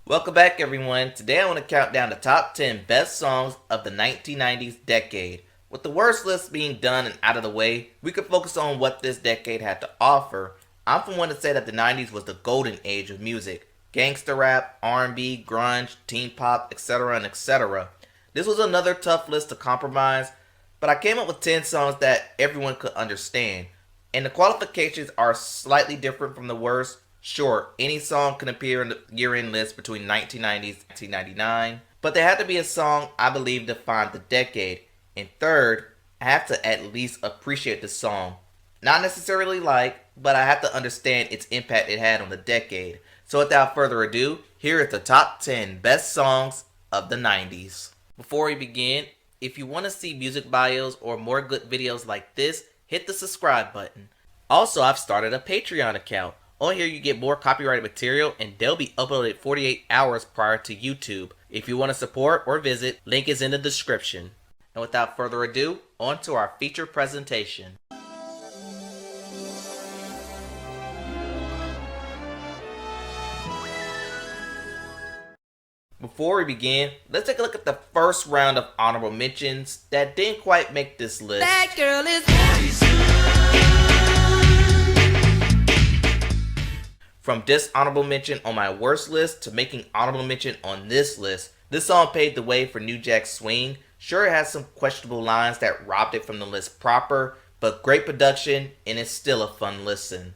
Welcome back, everyone. Today I want to count down the top 10 best songs of the 1990s decade. With the worst list being done and out of the way, we could focus on what this decade had to offer. I'm from one to say that the 90s was the golden age of music. Gangsta rap, R&B, grunge, teen pop, etc. and etc. This was another tough list to compromise, but I came up with 10 songs that everyone could understand. And the qualifications are slightly different from the worst. Sure, any song can appear in the year-end list between 1990s and 1999, but there had to be a song I believe defined the decade. And third, I have to at least appreciate the song. Not necessarily like, but I have to understand its impact it had on the decade. So without further ado, here is the top 10 best songs of the 90s. Before we begin, if you want to see music bios or more good videos like this, hit the subscribe button. Also, I've started a Patreon account. On here you get more copyrighted material and they'll be uploaded 48 hours prior to YouTube. If you want to support or visit, link is in the description. And without further ado, on to our feature presentation. Before we begin, let's take a look at the first round of honorable mentions that didn't quite make this list. That girl is From dishonorable mention on my worst list to making honorable mention on this list, this song paved the way for New Jack Swing. Sure, it has some questionable lines that robbed it from the list proper, but great production and it's still a fun listen.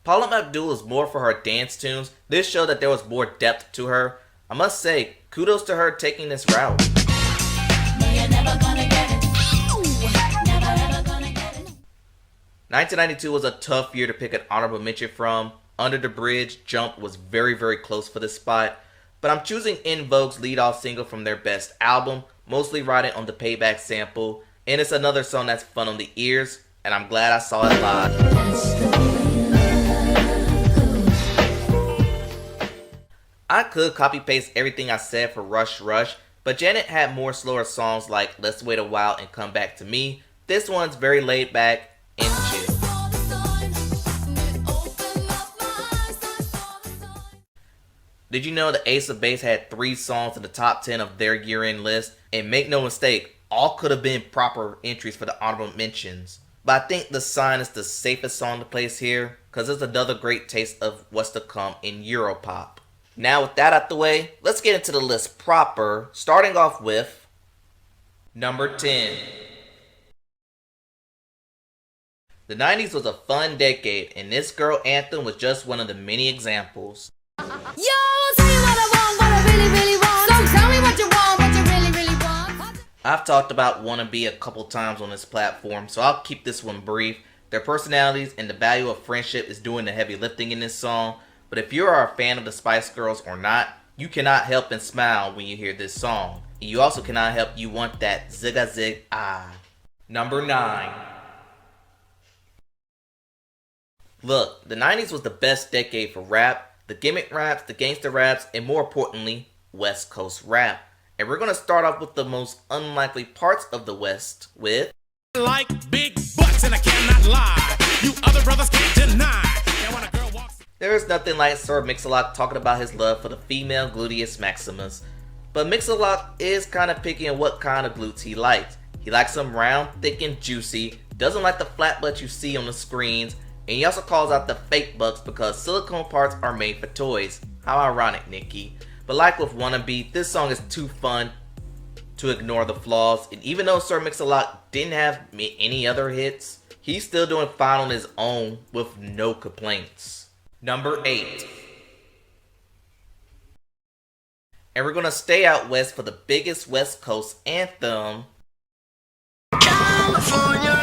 Paula Abdul is more for her dance tunes. This showed that there was more depth to her. I must say, kudos to her taking this route. 1992 was a tough year to pick an honorable mention from. Under the Bridge, Jump was very close for this spot. But I'm choosing En Vogue's lead-off single from their best album, mostly riding on the Payback sample. And it's another song that's fun on the ears, and I'm glad I saw it live. I could copy-paste everything I said for Rush Rush, but Janet had more slower songs like Let's Wait a While and Come Back to Me. This one's very laid back and chill. Did you know the Ace of Base had 3 songs in the top 10 of their year-end list? And make no mistake, all could have been proper entries for the honorable mentions. But I think The Sign is the safest song to place here, because it's another great taste of what's to come in Europop. Now with that out the way, let's get into the list proper, starting off with number 10. The 90s was a fun decade, and this girl anthem was just one of the many examples. Yo, tell me what I want, what I really want. So tell me what you want, what you really want. I've talked about Wannabe a couple times on this platform, so I'll keep this one brief. Their personalities and the value of friendship is doing the heavy lifting in this song, but if you are a fan of the Spice Girls or not, you cannot help and smile when you hear this song. And you also cannot help you want that zigga zig ah. Number 9. Look, the 90s was the best decade for rap, the gimmick raps, the gangster raps, and more importantly, West Coast rap. And we're going to start off with the most unlikely parts of the West with like big butts and I cannot lie. You other brothers can't deny. And when a girl walks... There is nothing like Sir Mix-a-Lot talking about his love for the female Gluteus Maximus. But Mix-a-Lot is kind of picky on what kind of glutes he likes. He likes them round, thick, and juicy, doesn't like the flat butts you see on the screens, and he also calls out the fake butts because silicone parts are made for toys. How ironic, Nikki. But like with Wannabe, this song is too fun to ignore the flaws, and even though Sir Mix-a-Lot didn't have any other hits, he's still doing fine on his own with no complaints. Number 8. And we're gonna stay out west for the biggest West Coast anthem, California.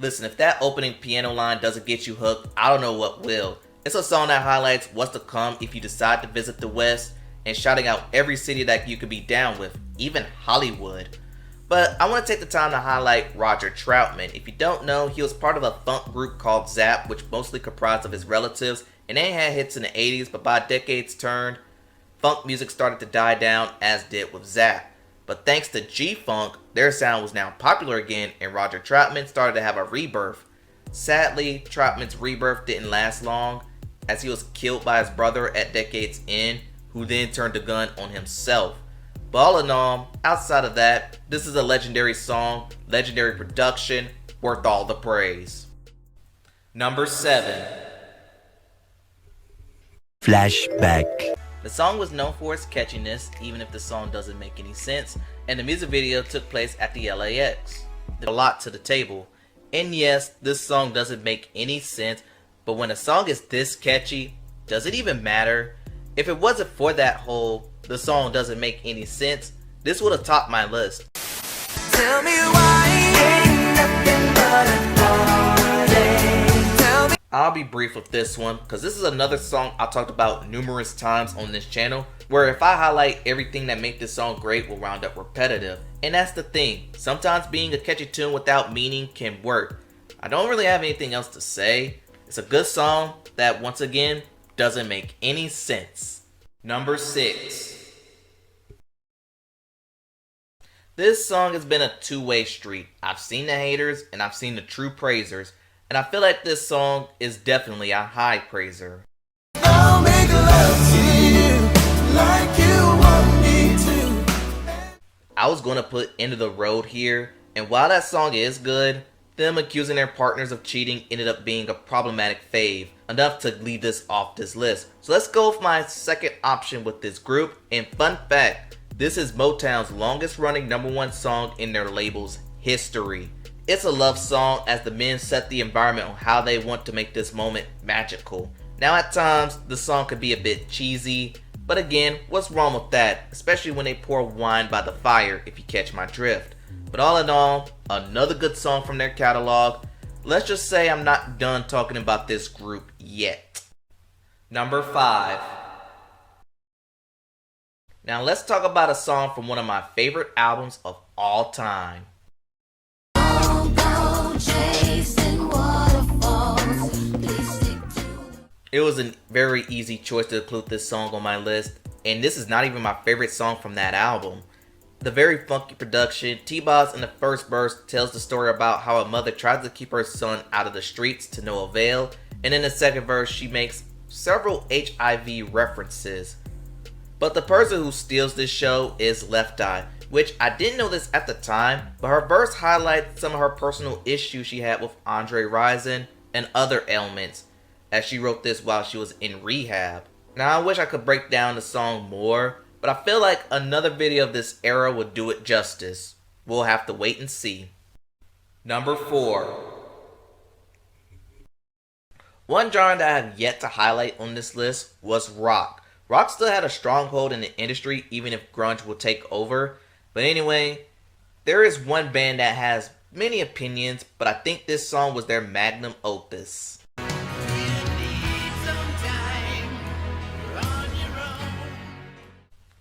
Listen, if that opening piano line doesn't get you hooked, I don't know what will. It's a song that highlights what's to come if you decide to visit the West, and shouting out every city that you could be down with, even Hollywood. But I want to take the time to highlight Roger Troutman. If you don't know, he was part of a funk group called Zapp, which mostly comprised of his relatives, and they had hits in the 80s, but by decades turned, funk music started to die down, as did with Zapp. But thanks to G-Funk, their sound was now popular again and Roger Troutman started to have a rebirth. Sadly, Troutman's rebirth didn't last long as he was killed by his brother at decade's end, who then turned the gun on himself. But all in all, outside of that, this is a legendary song, legendary production, worth all the praise. Number 7. Flashback. The song was known for its catchiness, even if the song doesn't make any sense, and the music video took place at the LAX. There's a lot to the table. And yes, this song doesn't make any sense, but when a song is this catchy, does it even matter? If it wasn't for that whole, the song doesn't make any sense, this would have topped my list. Tell me why ain't nothing but a party. Tell me. I'll be brief with this one, because this is another song I talked about numerous times on this channel, where if I highlight everything that makes this song great will round up repetitive. And that's the thing, sometimes being a catchy tune without meaning can work. I don't really have anything else to say. It's a good song that, once again, doesn't make any sense. Number 6. This song has been a two-way street. I've seen the haters and I've seen the true praisers, and I feel like this song is definitely a high praiser. I'll make love to you like you want me to. I was going to put End of the Road here, and while that song is good, them accusing their partners of cheating ended up being a problematic fave, enough to leave this off this list. So let's go with my second option with this group, and fun fact, this is Motown's longest running #1 song in their label's history. It's a love song as the men set the environment on how they want to make this moment magical. Now at times, the song could be a bit cheesy, but again, what's wrong with that? Especially when they pour wine by the fire, if you catch my drift. But all in all, another good song from their catalog. Let's just say I'm not done talking about this group yet. Number 5. Now let's talk about a song from one of my favorite albums of all time. It was a very easy choice to include this song on my list, and this is not even my favorite song from that album. The very funky production, T-Boz in the first verse tells the story about how a mother tries to keep her son out of the streets to no avail, and in the second verse she makes several HIV references. But the person who steals this show is Left Eye, which I didn't know this at the time, but her verse highlights some of her personal issues she had with Andre Rison and other ailments, as she wrote this while she was in rehab. Now I wish I could break down the song more, but I feel like another video of this era would do it justice. We'll have to wait and see. Number 4. One genre that I have yet to highlight on this list was rock. Rock still had a stronghold in the industry even if grunge will take over. But anyway, there is one band that has many opinions, but I think this song was their magnum opus.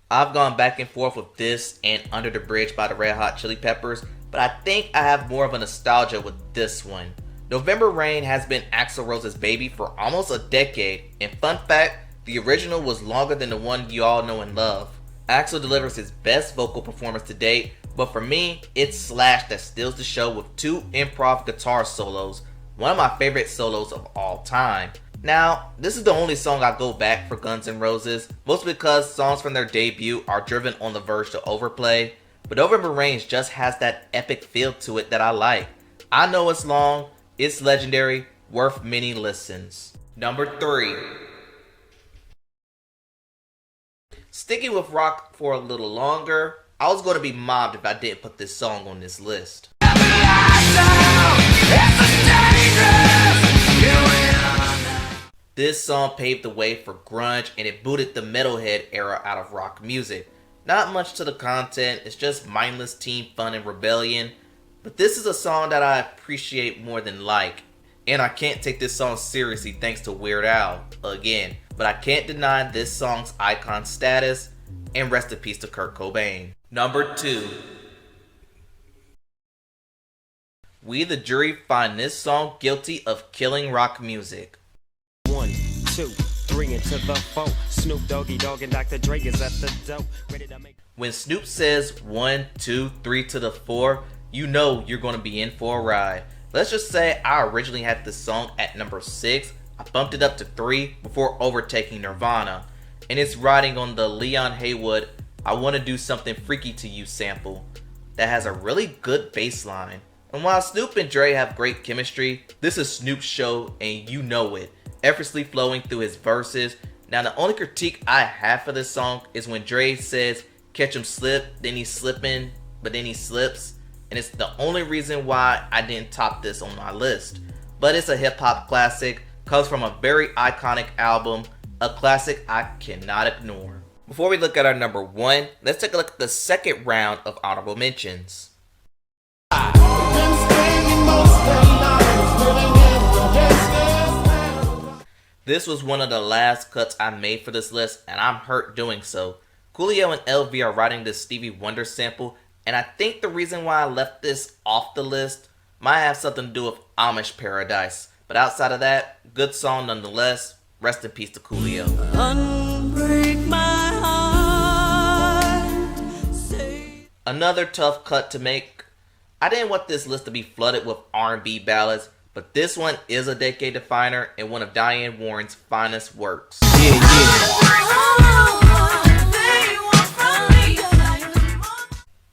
I've gone back and forth with this and Under the Bridge by the Red Hot Chili Peppers, but I think I have more of a nostalgia with this one. November Rain has been Axl Rose's baby for almost a decade, and fun fact, the original was longer than the one you all know and love. Axl delivers his best vocal performance to date, but for me, it's Slash that steals the show with 2 improv guitar solos, one of my favorite solos of all time. Now, this is the only song I go back for Guns N' Roses, mostly because songs from their debut are driven on the verge to overplay, but November Rain just has that epic feel to it that I like. I know it's long, it's legendary, worth many listens. Number 3. Sticking with rock for a little longer, I was going to be mobbed if I didn't put this song on this list. This song paved the way for grunge and it booted the metalhead era out of rock music. Not much to the content, it's just mindless teen fun and rebellion. But this is a song that I appreciate more than like. And I can't take this song seriously thanks to Weird Al, again. But I can't deny this song's icon status, and rest in peace to Kurt Cobain. Number 2. We the Jury find this song guilty of killing rock music. 1, 2, 3 into the 4. Snoop Doggy Dogg and Dr. Dre is at the dope. Ready to make. When Snoop says 1, 2, 3 to the 4, you know you're going to be in for a ride. Let's just say I originally had this song at number 6. I bumped it up to 3 before overtaking Nirvana. And it's riding on the Leon Haywood I Want to Do Something Freaky to You sample that has a really good bass line. And while Snoop and Dre have great chemistry, this is Snoop's show and you know it, effortlessly flowing through his verses. Now the only critique I have for this song is when Dre says catch him slip, then he's slipping, but then he slips. And it's the only reason why I didn't top this on my list. But it's a hip hop classic, comes from a very iconic album, a classic I cannot ignore. Before we look at our number 1, let's take a look at the second round of honorable mentions. This was one of the last cuts I made for this list, and I'm hurt doing so. Coolio and LV are writing this Stevie Wonder sample, and I think the reason why I left this off the list might have something to do with Amish Paradise. But outside of that, good song nonetheless. Rest in peace to Coolio. Unbreak my heart. Another tough cut to make. I didn't want this list to be flooded with R&B ballads, but this one is a decade definer and one of Diane Warren's finest works.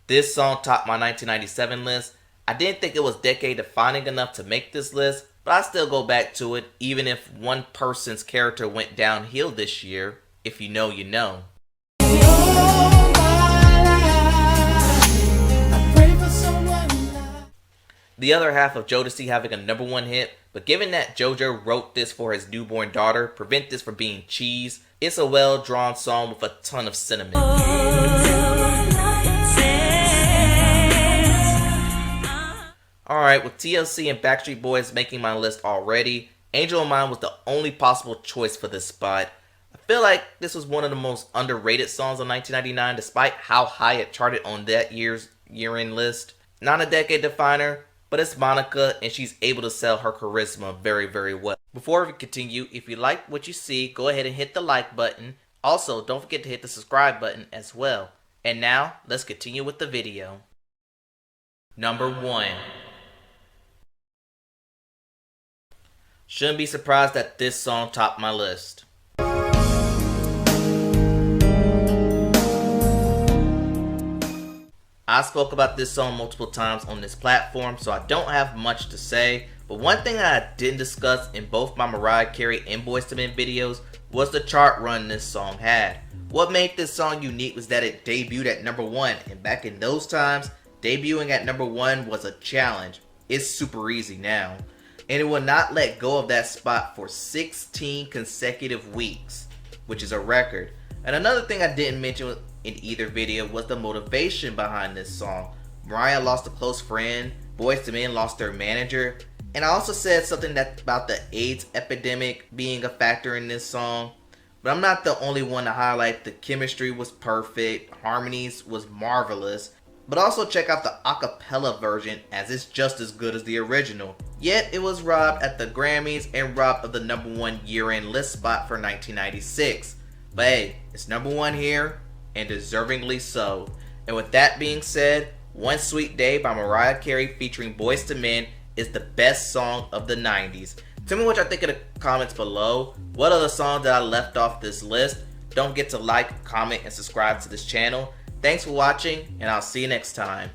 This song topped my 1997 list. I didn't think it was decade defining enough to make this list, but I still go back to it even if one person's character went downhill this year. If you know, you know. The other half of Jodeci having a number 1 hit, but given that JoJo wrote this for his newborn daughter, prevent this from being cheese, it's a well-drawn song with a ton of sentiment. Alright, with TLC and Backstreet Boys making my list already, Angel of Mine was the only possible choice for this spot. I feel like this was one of the most underrated songs of 1999 despite how high it charted on that year's year-end list. Not a decade definer, but it's Monica and she's able to sell her charisma very, very well. Before we continue, if you like what you see, go ahead and hit the like button. Also, don't forget to hit the subscribe button as well. And now, let's continue with the video. Number 1. Shouldn't be surprised that this song topped my list. I spoke about this song multiple times on this platform, so I don't have much to say, but one thing I didn't discuss in both my Mariah Carey and Boyz II Men videos was the chart run this song had. What made this song unique was that it debuted at number 1, and back in those times, debuting at number 1 was a challenge. It's super easy now. And it will not let go of that spot for 16 consecutive weeks, which is a record. And another thing I didn't mention in either video was the motivation behind this song. Mariah lost a close friend, Boyz II Men lost their manager, and I also said something about the AIDS epidemic being a factor in this song. But I'm not the only one to highlight the chemistry was perfect, harmonies was marvelous, but also check out the acapella version as it's just as good as the original. Yet it was robbed at the Grammys and robbed of the number 1 year-end list spot for 1996. But hey, it's number 1 here, and deservingly so. And with that being said, One Sweet Day by Mariah Carey featuring Boyz II Men is the best song of the 90s. Tell me what y'all think in the comments below. What are the songs that I left off this list? Don't forget to like, comment, and subscribe to this channel. Thanks for watching, and I'll see you next time.